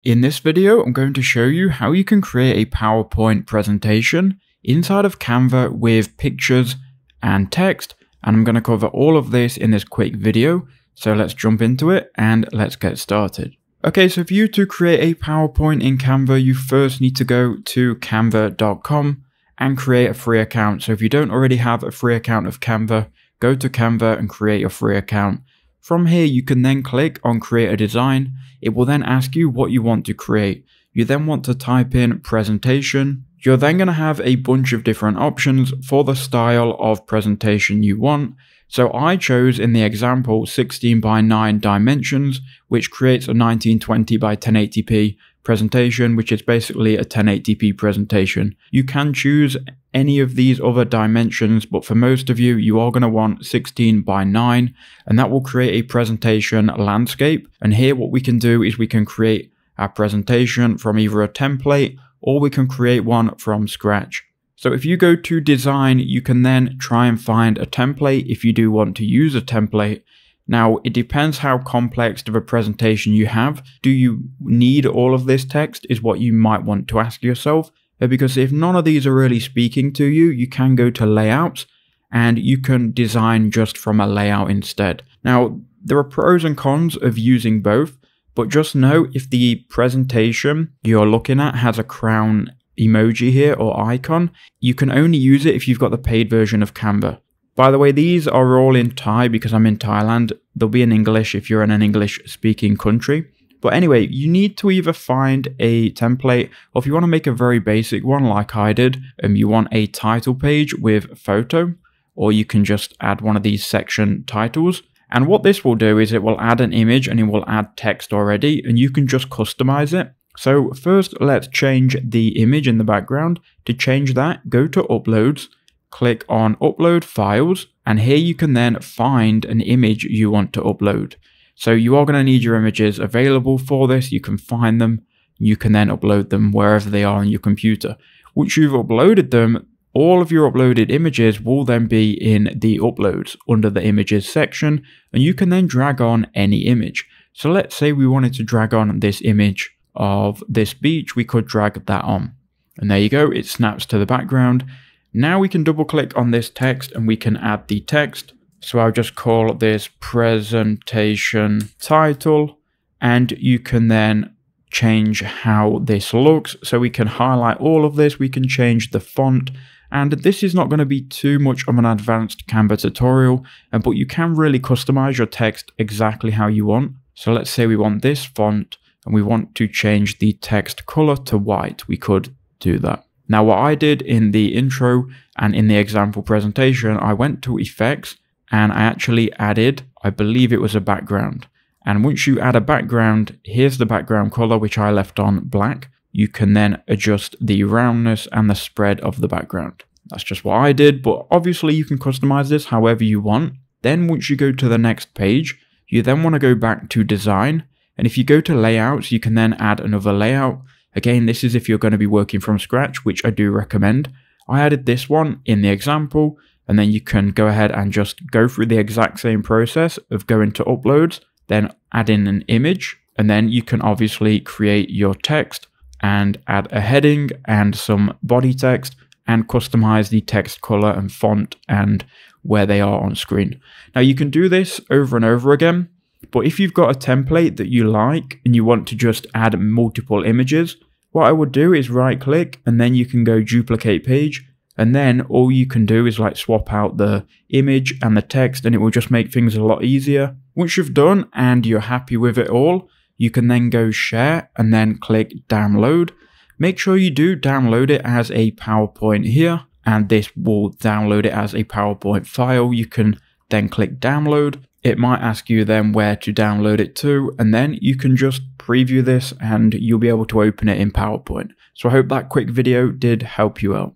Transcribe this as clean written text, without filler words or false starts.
In this video, I'm going to show you how you can create a PowerPoint presentation inside of Canva with pictures and text, and I'm going to cover all of this in this quick video. So let's jump into it and let's get started. Okay, so for you to create a PowerPoint in Canva, you first need to go to canva.com and create a free account. So if you don't already have a free account of Canva, go to Canva and create your free account. From here, you can then click on create a design. It will then ask you what you want to create. You then want to type in presentation. You're then going to have a bunch of different options for the style of presentation you want. So I chose in the example 16 by 9 dimensions, which creates a 1920 by 1080p presentation, which is basically a 1080p presentation. You can choose any of these other dimensions, but for most of you, you are going to want 16 by 9, and that will create a presentation landscape. And here what we can do is we can create our presentation from either a template or we can create one from scratch. So if you go to design, you can then try and find a template if you do want to use a template. Now, it depends how complex of a presentation you have. Do you need all of this text is what you might want to ask yourself. Because if none of these are really speaking to you, you can go to layouts and you can design just from a layout instead. Now, there are pros and cons of using both, but just know if the presentation you're looking at has a crown emoji here or icon, you can only use it if you've got the paid version of Canva. By the way, these are all in Thai because I'm in Thailand. They'll be in English if you're in an English speaking country. But anyway, you need to either find a template, or if you want to make a very basic one like I did, you want a title page with photo, or you can just add one of these section titles. And what this will do is it will add an image and it will add text already, and you can just customize it. So first, let's change the image in the background. To change that, go to Uploads, click on Upload Files, and here you can then find an image you want to upload. So you are going to need your images available for this. You can find them. You can then upload them wherever they are on your computer. Once you've uploaded them, all of your uploaded images will then be in the Uploads under the Images section, and you can then drag on any image. So let's say we wanted to drag on this image of this beach. We could drag that on. And there you go. It snaps to the background. Now we can double click on this text and we can add the text. So I'll just call this presentation title, and you can then change how this looks. So we can highlight all of this, we can change the font, and this is not going to be too much of an advanced Canva tutorial, but you can really customize your text exactly how you want. So let's say we want this font and we want to change the text color to white. We could do that. Now what I did in the intro and in the example presentation, I went to effects and I actually added, I believe it was a background. And once you add a background, here's the background color, which I left on black. You can then adjust the roundness and the spread of the background. That's just what I did, but obviously you can customize this however you want. Then once you go to the next page, you then want to go back to design. And if you go to layouts, you can then add another layout. Again, this is if you're going to be working from scratch, which I do recommend. I added this one in the example. And then you can go ahead and just go through the exact same process of going to uploads, then add in an image, and then you can obviously create your text and add a heading and some body text and customize the text color and font and where they are on screen. Now you can do this over and over again, but if you've got a template that you like and you want to just add multiple images, what I would do is right click and then you can go duplicate page. And then all you can do is like swap out the image and the text, and it will just make things a lot easier. Once you've done and you're happy with it all, you can then go share and then click download. Make sure you do download it as a PowerPoint here, and this will download it as a PowerPoint file. You can then click download. It might ask you then where to download it to, and then you can just preview this and you'll be able to open it in PowerPoint. So I hope that quick video did help you out.